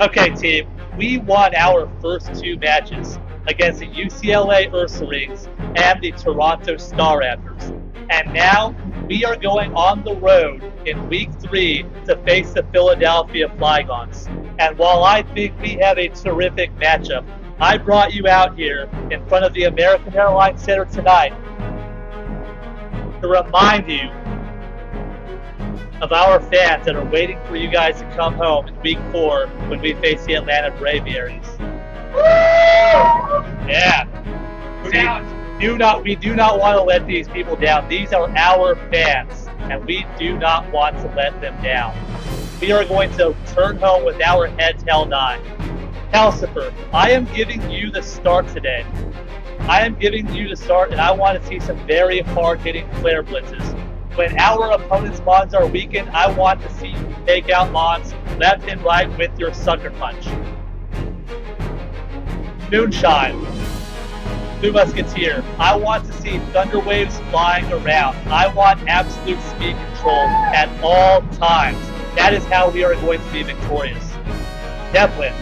Okay, team, we won our first two matches against the UCLA Ursulines and the Toronto Star Raptors. And now we are going on the road in week 3 to face the Philadelphia Flygons. And while I think we have a terrific matchup, I brought you out here in front of the American Airlines Center tonight to remind you of our fans that are waiting for you guys to come home in week 4 when we face the Atlanta Braviaries. Yeah. We do not want to let these people down. These are our fans, and we do not want to let them down. We are going to turn home with our heads held high. Calcifer, I am giving you the start today. I am giving you the start, and I want to see some very hard-hitting flare blitzes. When our opponent's mons are weakened, I want to see you take out mons left and right with your sucker punch. Moonshine, Blue Musketeer, I want to see thunder waves flying around. I want absolute speed control at all times. That is how we are going to be victorious. Devlin,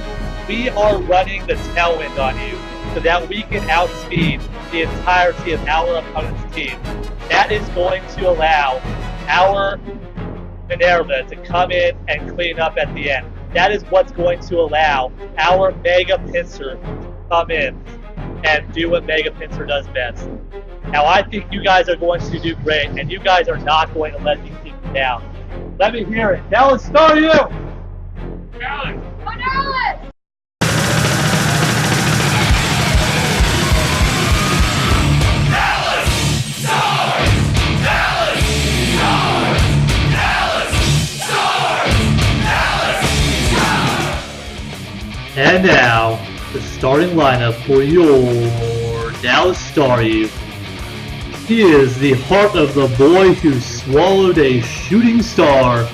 we are running the tailwind on you so that we can outspeed the entirety of our opponent's team. That is going to allow our Minerva to come in and clean up at the end. That is what's going to allow our Mega Pincer to come in and do what Mega Pincer does best. Now, I think you guys are going to do great, and you guys are not going to let these people down. Let me hear it. Dallas, Staryu! Dallas! Go Dallas! And now, the starting lineup for your Dallas Staryu. He is the heart of the boy who swallowed a shooting star,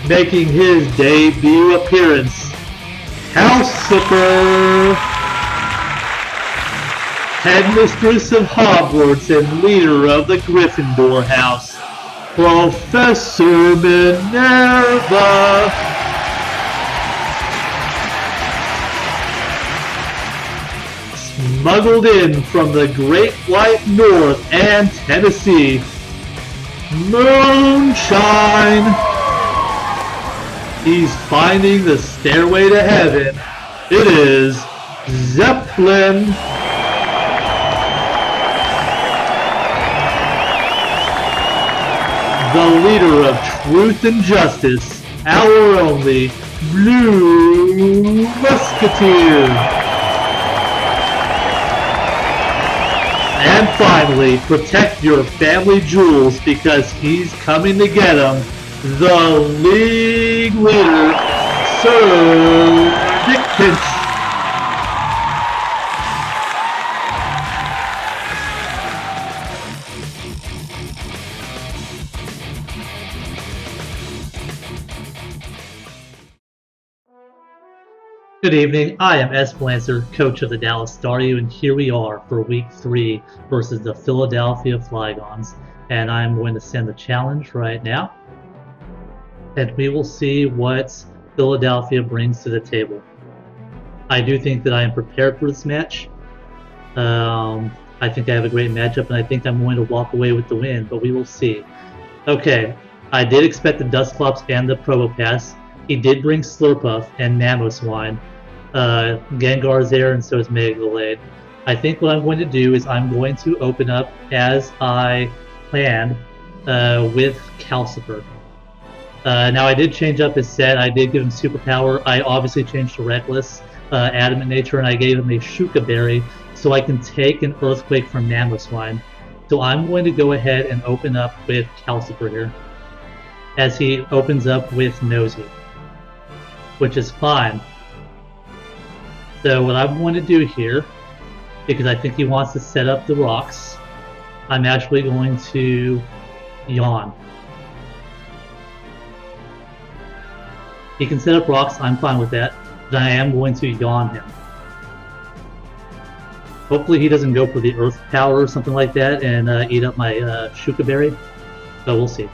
making his debut appearance. Calcifer, headmistress of Hogwarts and leader of the Gryffindor house, Professor Minerva. Smuggled in from the Great White North and Tennessee, Moonshine. He's finding the stairway to heaven. It is Zeppelin. The leader of truth and justice, our only Blue Musketeer. And finally, protect your family jewels because he's coming to get them. The league leader, Sir Dick Pinch. Good evening, I am Lancer, coach of the Dallas Staryu, and here we are for week 3 versus the Philadelphia Flygons. And I'm going to send the challenge right now. And we will see what Philadelphia brings to the table. I do think that I am prepared for this match. I think I have a great matchup, and I think I'm going to walk away with the win, but we will see. Okay, I did expect the Dusclops and the Probopass. He did bring Slurpuff and Mamoswine. Gengar's there, and so is Megalade. I think what I'm going to do is I'm going to open up as I planned with Calcifer. Now I did change up his set. I did give him Superpower. I obviously changed to Reckless, Adamant Nature, and I gave him a Shuka Berry so I can take an Earthquake from Mamoswine. So I'm going to go ahead and open up with Calcifer here, as he opens up with Nosy, which is fine. So what I'm going to do here, because I think he wants to set up the rocks, I'm actually going to yawn. He can set up rocks, I'm fine with that, but I am going to yawn him. Hopefully he doesn't go for the Earth Power or something like that and eat up my Shuka Berry, but we'll see.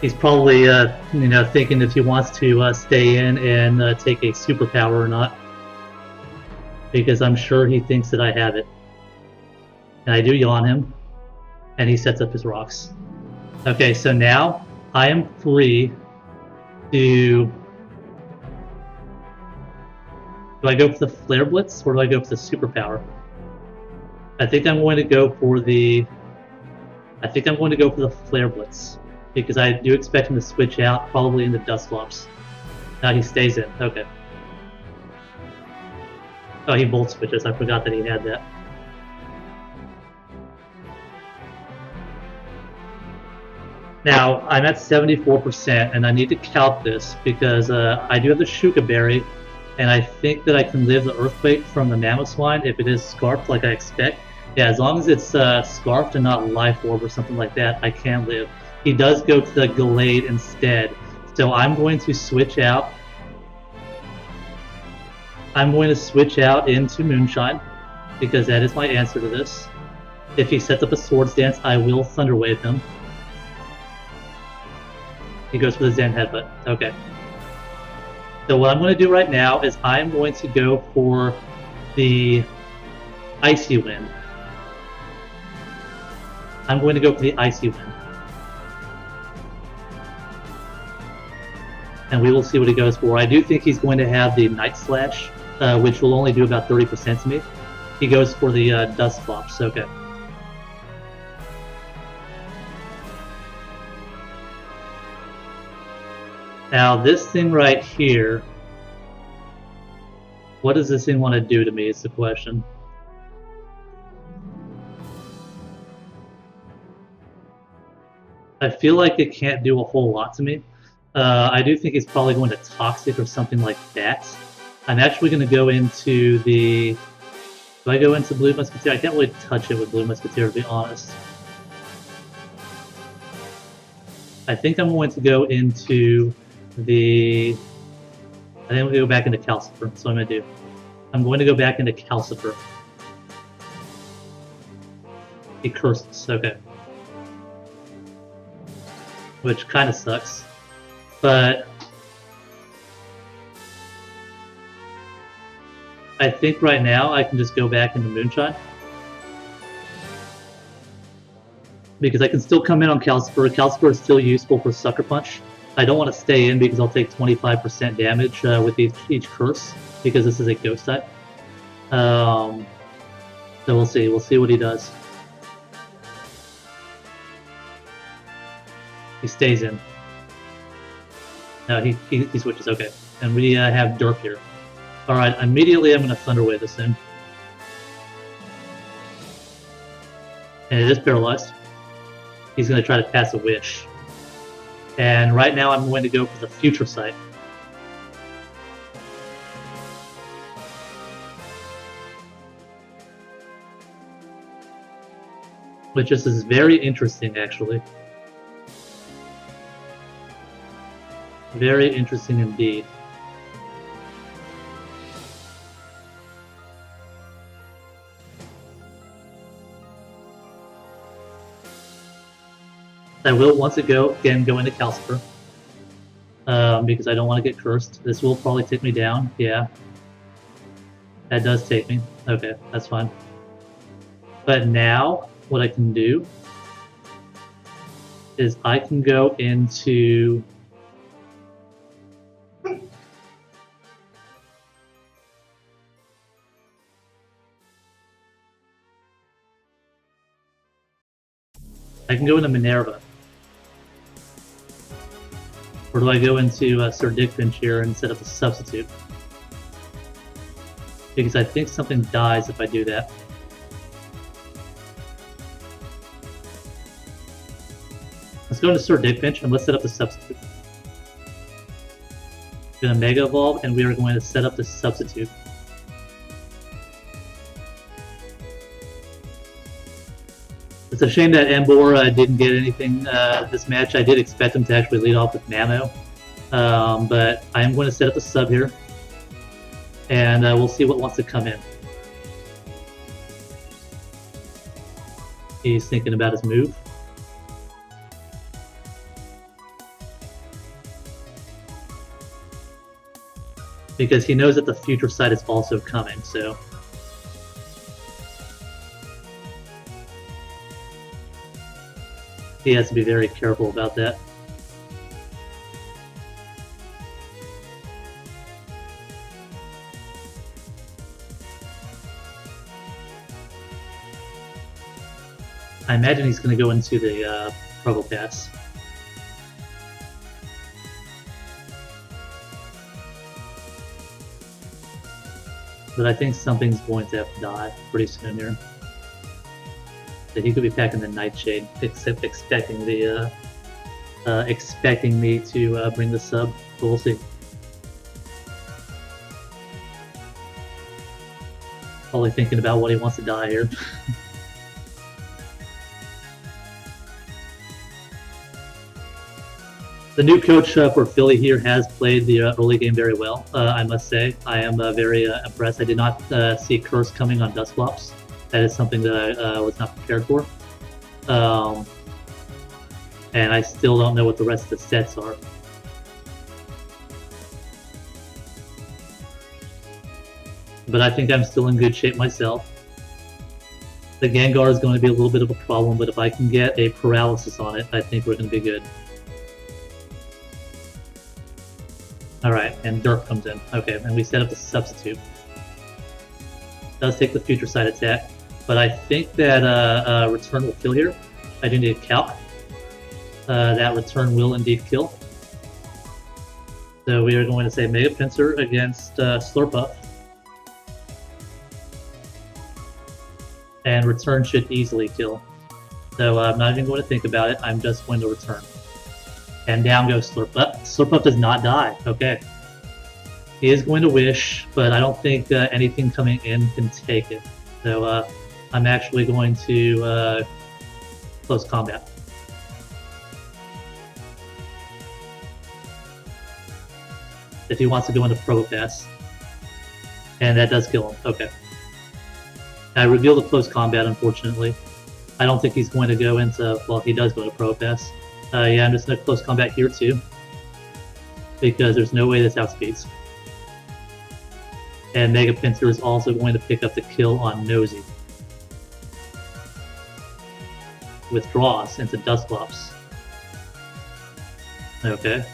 He's probably, thinking if he wants to stay in and take a superpower or not. Because I'm sure he thinks that I have it. And I do yawn him. And he sets up his rocks. Okay, so now I am free to... Do I go for the Flare Blitz or do I go for the superpower? I think I'm going to go for the Flare Blitz. Because I do expect him to switch out, probably into Dust Flops. Now he stays in. Okay. Oh, he Volt Switches. I forgot that he had that. Now, I'm at 74%, and I need to calc this because I do have the Shuka Berry, and I think that I can live the Earthquake from the Mamoswine if it is Scarfed like I expect. Yeah, as long as it's Scarfed and not Life Orb or something like that, I can live. He does go to the Gallade instead, so I'm going to switch out. I'm going to switch out into Moonshine, because that is my answer to this. If he sets up a Swords Dance, I will Thunder Wave him. He goes for the Zen Headbutt. Okay. So what I'm going to do right now is I'm going to go for the Icy Wind. I'm going to go for the Icy Wind. And we will see what he goes for. I do think he's going to have the Night Slash, which will only do about 30% to me. He goes for the Dust Flops. Okay. Now this thing right here, what does this thing want to do to me is the question. I feel like it can't do a whole lot to me. I do think it's probably going to Toxic or something like that. I'm actually going to go into the... Do I go into Blue Musketeer? I can't really touch it with Blue Musketeer, to be honest. I think I'm going to go into the... I think I'm going to go back into Calcifer. That's what I'm going to do. I'm going to go back into Calcifer. He curses. Okay. Which kind of sucks. But I think right now I can just go back into Moonshine. Because I can still come in on Calcifer. Calcifer is still useful for Sucker Punch. I don't want to stay in because I'll take 25% damage with each curse, because this is a ghost type. So we'll see. We'll see what he does. He stays in. No, he switches. Okay. And we have Derp here. Alright, immediately I'm going to Thunder Wave this thing. And it is paralyzed. He's going to try to pass a Wish. And right now I'm going to go for the Future Sight. Which is very interesting, actually. Very interesting indeed. I will once again go into Calcifer. Because I don't want to get cursed. This will probably take me down, yeah. That does take me. Okay, that's fine. But now, what I can do is I can go into... I can go into Minerva. Or do I go into Sir Dickfinch here and set up a substitute? Because I think something dies if I do that. Let's go into Sir Dickfinch and let's set up the substitute. We're going to Mega Evolve and we are going to set up the substitute. It's a shame that Embor didn't get anything this match. I did expect him to actually lead off with Nano. But I am going to set up the sub here. And we'll see what wants to come in. He's thinking about his move. because he knows that the future sight is also coming, so... he has to be very careful about that. I imagine he's going to go into the Provo Pass. But I think something's going to have to die pretty soon here. So he could be packing the Nightshade, expecting me to bring the sub. But we'll see. Probably thinking about what he wants to die here. The new coach for Philly here has played the early game very well, I must say. I am very impressed. I did not see Curse coming on Dustclops. That is something that I was not prepared for. And I still don't know what the rest of the sets are. But I think I'm still in good shape myself. The Gengar is going to be a little bit of a problem, but if I can get a paralysis on it, I think we're going to be good. Alright, and Dirk comes in. Okay, and we set up the substitute. Does take the future side attack, but I think that return will kill here. I do need a calc. That return will indeed kill. So we are going to say Mega Pinsir against Slurpuff. And return should easily kill. So I'm not even going to think about it, I'm just going to return. And down goes Slurpuff. Slurpuff does not die. Okay. He is going to wish, but I don't think anything coming in can take it. So I'm actually going to close combat. If he wants to go into Probopass. And that does kill him. Okay. I reveal the close combat, unfortunately. I don't think he's going to go into... well, he does go to Probopass. Yeah, I'm just going to close combat here too. Because there's no way this outspeeds. And Mega Pinsir is also going to pick up the kill on Nosy. Withdraws into Dustclops. Okay.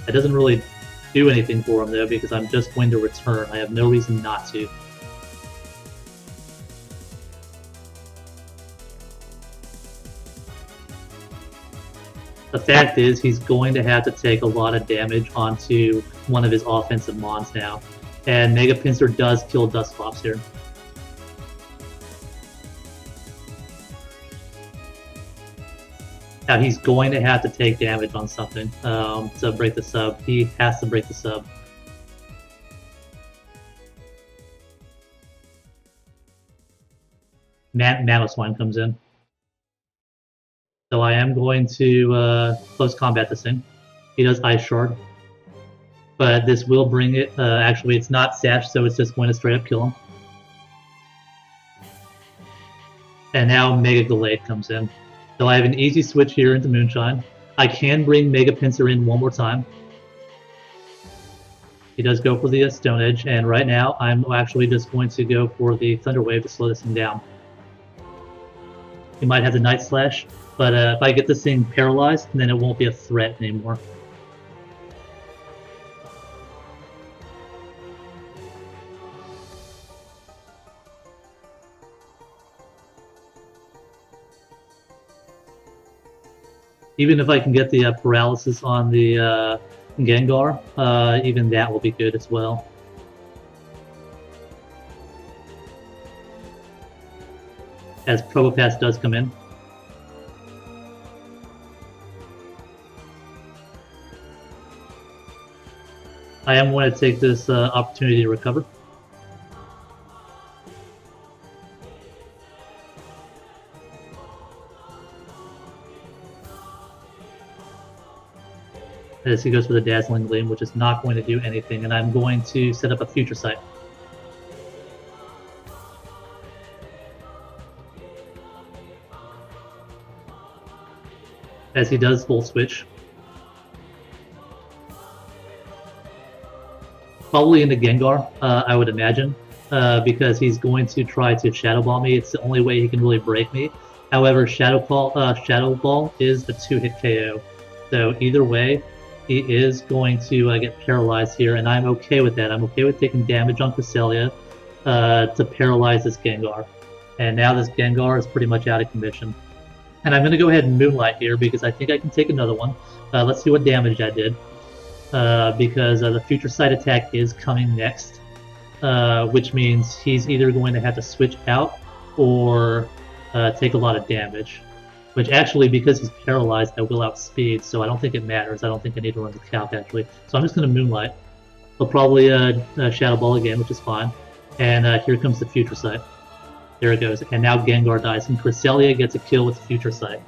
That doesn't really do anything for him though, because I'm just going to return. I have no reason not to. The fact is, he's going to have to take a lot of damage onto one of his offensive mons now. And Mega Pinsir does kill Dustclops here. Now he's going to have to take damage on something to break the sub. He has to break the sub. Mamoswine comes in. So I am going to close combat this thing. He does Ice Shard. But this will bring it... actually, it's not Sash, so it's just going to straight up kill him. And now Mega Gallade comes in. So I have an easy switch here into Moonshine. I can bring Mega Pinsir in one more time. He does go for the Stone Edge, and right now I'm actually just going to go for the Thunder Wave to slow this thing down. He might have the Night Slash, but if I get this thing paralyzed, then it won't be a threat anymore. Even if I can get the paralysis on the Gengar, even that will be good as well. As Probopass does come in. I am going to take this opportunity to recover. As he goes for the Dazzling Gleam, which is not going to do anything, and I'm going to set up a Future Sight. As he does Full Switch. Probably into Gengar, I would imagine, because he's going to try to Shadow Ball me. It's the only way he can really break me. However, Shadow Ball is a 2-hit KO. So either way, he is going to get paralyzed here, and I'm okay with that. I'm okay with taking damage on Cresselia to paralyze this Gengar. And now this Gengar is pretty much out of commission. And I'm going to go ahead and Moonlight here because I think I can take another one. Let's see what damage I did. Because the Future Sight attack is coming next. Which means he's either going to have to switch out or take a lot of damage. Which actually, because he's paralyzed, I will outspeed, so I don't think it matters. I don't think I need to run the calc, actually. So I'm just going to Moonlight. He'll probably Shadow Ball again, which is fine. And here comes the Future Sight. There it goes. And now Gengar dies, and Cresselia gets a kill with Future Sight,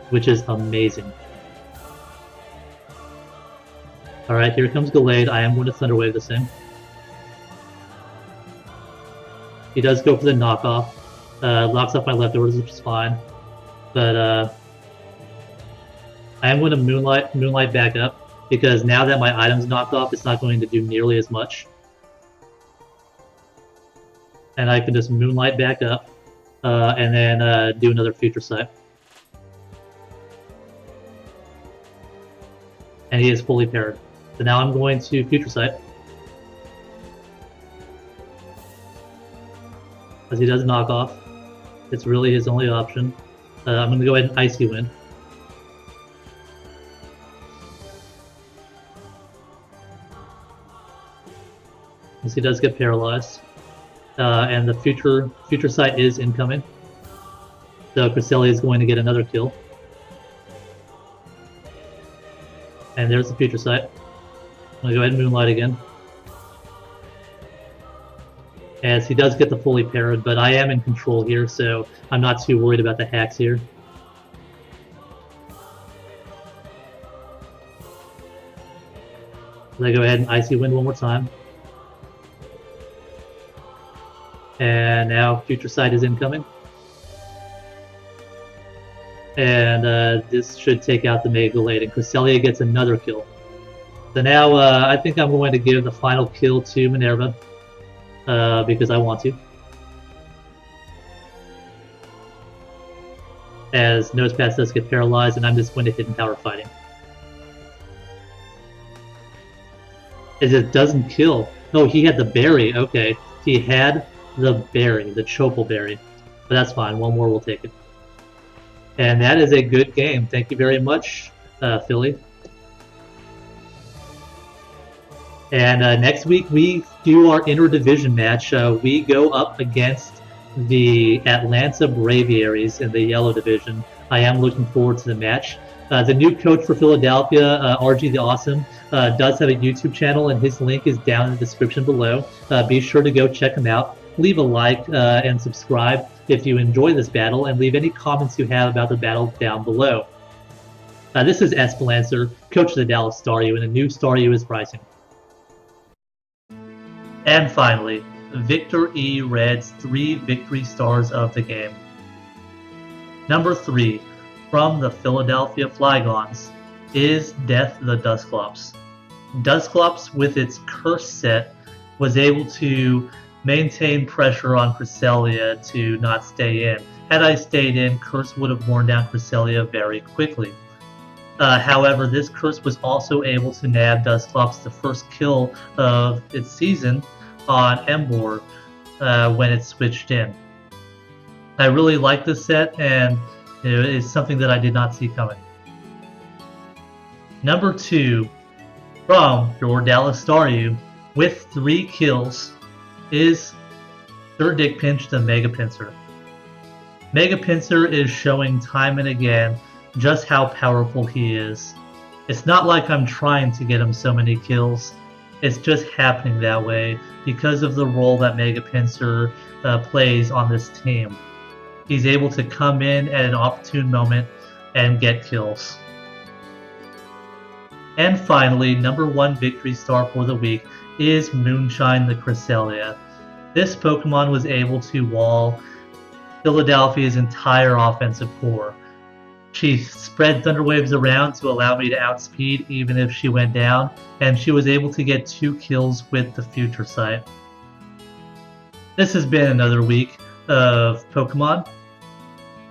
which is amazing. Alright, here comes Gallade. I am going to Thunder Wave this thing. He does go for the knockoff. Locks off my leftovers, which is fine. But I am going to Moonlight back up, because now that my item's knocked off, it's not going to do nearly as much. And I can just Moonlight back up, and then do another Future Sight. And he is fully paired. So now I'm going to Future Sight. As he does knock off. It's really his only option. I'm going to go ahead and Icy Wind. As he does get paralyzed. And the Future Sight is incoming. So Cresselia is going to get another kill. And there's the Future Sight. I'm going to go ahead and Moonlight again. As he does get the fully paired, but I am in control here, so I'm not too worried about the hacks here. So I go ahead and Icy Wind one more time. And now Future Sight is incoming. And this should take out the Mega Gallade, and Cresselia gets another kill. So now I think I'm going to give the final kill to Minerva. Because I want to. As Nosepass does get paralyzed, and I'm just going to Hidden Power Fighting. As it doesn't kill. Oh, he had the berry. Okay. He had the berry, the Chopal berry. But that's fine. One more will take it. And that is a good game. Thank you very much, Philly. And next week we do our interdivision match. We go up against the Atlanta Braviaries in the Yellow Division. I am looking forward to the match. The new coach for Philadelphia, RG the Awesome, does have a YouTube channel, and his link is down in the description below. Be sure to go check him out. Leave a like and subscribe if you enjoy this battle, and leave any comments you have about the battle down below. This is Esperancer, coach of the Dallas Staryu, and a new Staryu is rising. And finally, Victor E. Red's 3 victory stars of the game. Number 3, from the Philadelphia Flygons, is Death the Dusclops. Dusclops, with its curse set, was able to maintain pressure on Cresselia to not stay in. Had I stayed in, Curse would have worn down Cresselia very quickly. However, this Curse was also able to nab Dusclops the first kill of its season on Embor when it switched in. I really like this set, and it is something that I did not see coming. Number 2, from your Dallas Staryu, with 3 kills, is Sir Dick Pinch the Mega Pinsir. Mega Pinsir is showing time and again just how powerful he is. It's not like I'm trying to get him so many kills. It's just happening that way because of the role that Mega Pinsir plays on this team. He's able to come in at an opportune moment and get kills. And finally, number 1 victory star for the week is Moonshine the Cresselia. This Pokemon was able to wall Philadelphia's entire offensive core. She spread Thunder Waves around to allow me to outspeed even if she went down, and she was able to get 2 kills with the Future Sight. This has been another week of Pokemon.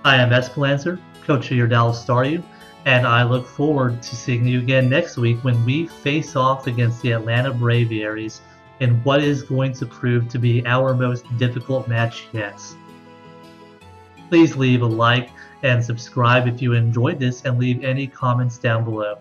I am Esperancer, coach of your Dallas Staryu, and I look forward to seeing you again next week when we face off against the Atlanta Braviaries in what is going to prove to be our most difficult match yet. Please leave a like and subscribe if you enjoyed this, and leave any comments down below.